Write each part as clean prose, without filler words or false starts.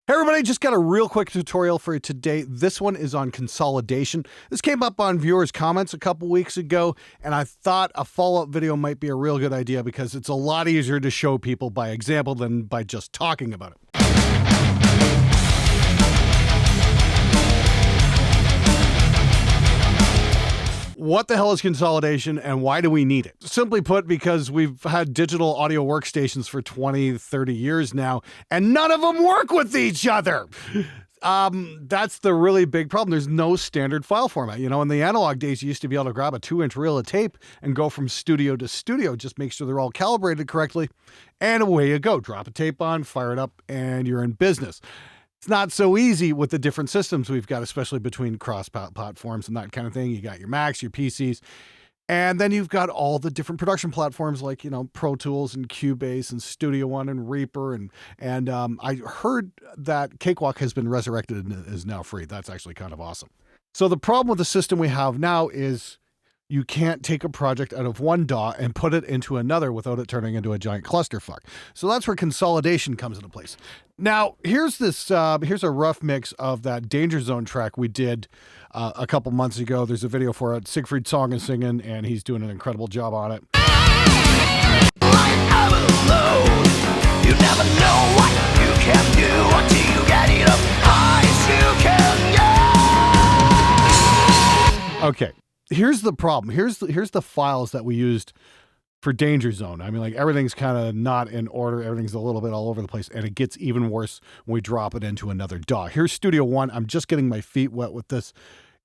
Hey everybody, just got a real quick tutorial for you today. This one is on consolidation. This came up on viewers' comments a couple weeks ago, and I thought a follow-up video might be a real good idea because it's a lot easier to show people by example than by just talking about it. What the hell is consolidation and why do we need it? Simply put, because we've had digital audio workstations for 20, 30 years now, and none of them work with each other. That's the really big problem. There's no standard file format. You know, in the analog days, you used to be able to grab a 2-inch reel of tape and go from studio to studio, just make sure they're all calibrated correctly, and away you go. Drop a tape on, fire it up, and you're in business. It's not so easy with the different systems we've got, especially between cross-platforms and that kind of thing. You got your Macs, your PCs, and then you've got all the different production platforms like, you know, Pro Tools and Cubase and Studio One and Reaper. And I heard that Cakewalk has been resurrected and is now free. That's actually kind of awesome. So the problem with the system we have now is you can't take a project out of one DAW and put it into another without it turning into a giant clusterfuck. So that's where consolidation comes into place. Now, here's a rough mix of that Danger Zone track we did a couple months ago. There's a video for it. Siegfried Song is singing, and he's doing an incredible job on it. You never know what you can do until you get it up high as you can get. Okay. Here's the problem. Here's the files that we used for Danger Zone. I mean, like, everything's kind of not in order. Everything's a little bit all over the place, and it gets even worse when we drop it into another DAW. Here's Studio One. I'm just getting my feet wet with this.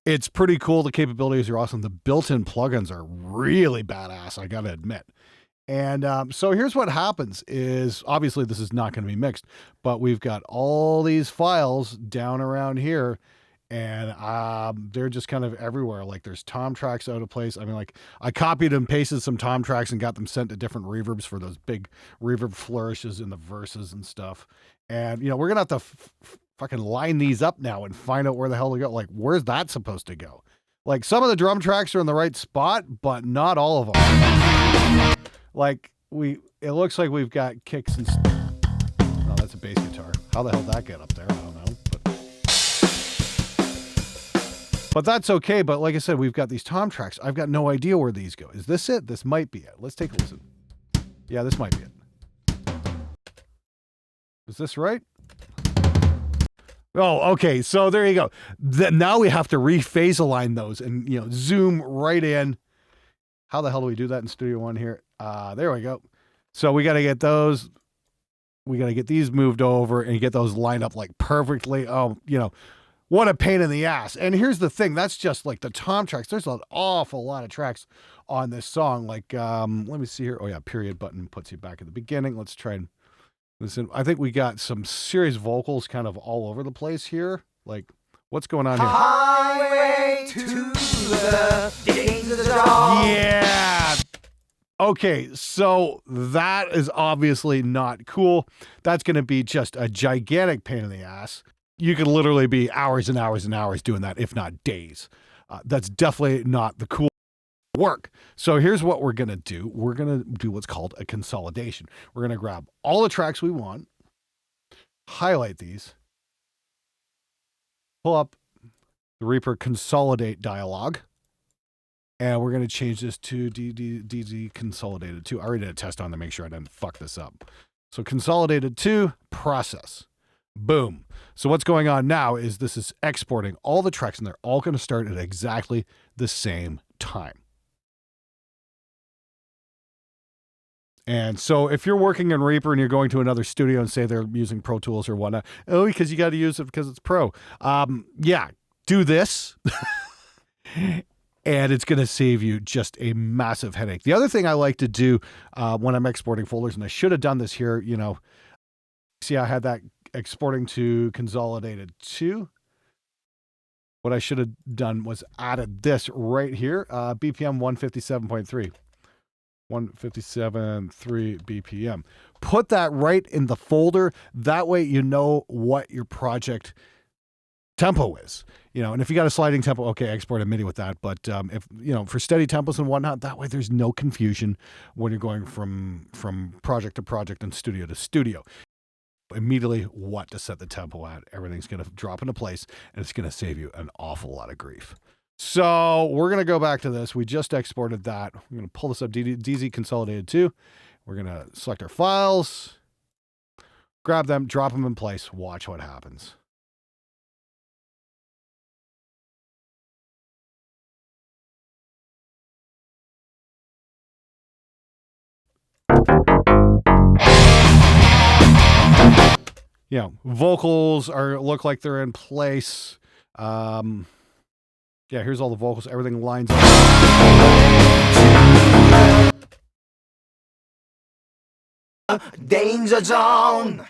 It's pretty cool. The capabilities are awesome. The built-in plugins are really badass, I gotta admit. And so here's what happens is, obviously this is not going to be mixed, but we've got all these files down around here, and they're just kind of everywhere. Like, there's tom tracks out of place. I mean, like, I copied and pasted some tom tracks and got them sent to different reverbs for those big reverb flourishes in the verses and stuff. And, you know, we're going to have to fucking line these up now and find out where the hell to go. Like, where's that supposed to go? Like, some of the drum tracks are in the right spot, but not all of them. Like, it looks like we've got kicks and oh, that's a bass guitar. How the hell did that get up there? I don't know. But that's okay. But like I said, we've got these tom tracks. I've got no idea where these go. Is this it? This might be it. Let's take a listen. Yeah, this might be it. Is this right? Oh, okay. So there you go. Now we have to rephase align those and, you know, zoom right in. How the hell do we do that in Studio One here? There we go. So we got to get those. We got to get these moved over and get those lined up like perfectly. Oh, you know. What a pain in the ass. And here's the thing. That's just like the tom tracks. There's an awful lot of tracks on this song. Like, let me see here. Oh, yeah. Period button puts you back at the beginning. Let's try and listen. I think we got some serious vocals kind of all over the place here. Like, what's going on here? Highway to the danger zone. Yeah. Okay, so that is obviously not cool. That's going to be just a gigantic pain in the ass. You could literally be hours and hours and hours doing that, if not days. That's definitely not the cool work. So here's what we're going to do. We're going to do what's called a consolidation. We're going to grab all the tracks we want, highlight these, pull up the Reaper consolidate dialog, and we're going to change this to DZ consolidated 2. I already did a test on to make sure I didn't fuck this up. So consolidated 2, process. Boom. So what's going on now is this is exporting all the tracks, and they're all going to start at exactly the same time. And so if you're working in Reaper and you're going to another studio and say they're using Pro Tools or whatnot, oh, because you got to use it because it's Pro. Yeah, do this. And it's going to save you just a massive headache. The other thing I like to do when I'm exporting folders, and I should have done this here, you know, see, I had that exporting to consolidated 2. What I should have done was added this right here, BPM 157.3. 157.3 BPM. Put that right in the folder. That way you know what your project tempo is. You know, and if you got a sliding tempo, okay, export a MIDI with that. But if, you know, for steady tempos and whatnot, that way there's no confusion when you're going from project to project and studio to studio. immediately what to set the tempo at. Everything's going to drop into place, and it's going to save you an awful lot of grief. So we're going to go back to this. We just exported that. We're going to pull this up, DZ Consolidated 2. We're going to select our files, grab them, drop them in place, watch what happens. Vocals look like they're in place. Yeah, here's all the vocals. Everything lines up. Danger zone.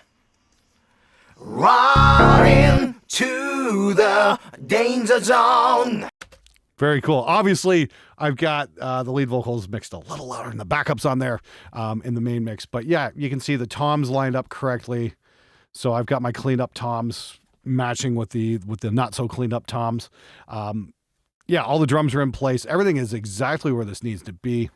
Running to the danger zone. Very cool. Obviously, I've got the lead vocals mixed a little louder than the backups on there in the main mix. But yeah, you can see the toms lined up correctly. So I've got my cleaned up toms matching with the not so cleaned up toms. Yeah, all the drums are in place. Everything is exactly where this needs to be.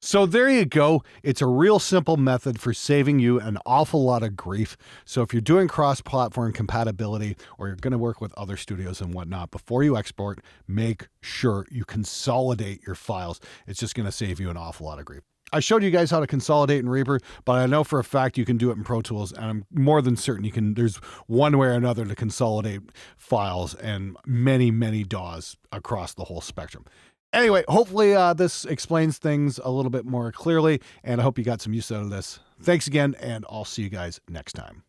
So there you go. It's a real simple method for saving you an awful lot of grief. So if you're doing cross-platform compatibility or you're going to work with other studios and whatnot, before you export, make sure you consolidate your files. It's just going to save you an awful lot of grief. I showed you guys how to consolidate in Reaper, but I know for a fact you can do it in Pro Tools, and I'm more than certain you can. There's one way or another to consolidate files and many, many DAWs across the whole spectrum. Anyway, hopefully this explains things a little bit more clearly, and I hope you got some use out of this. Thanks again, and I'll see you guys next time.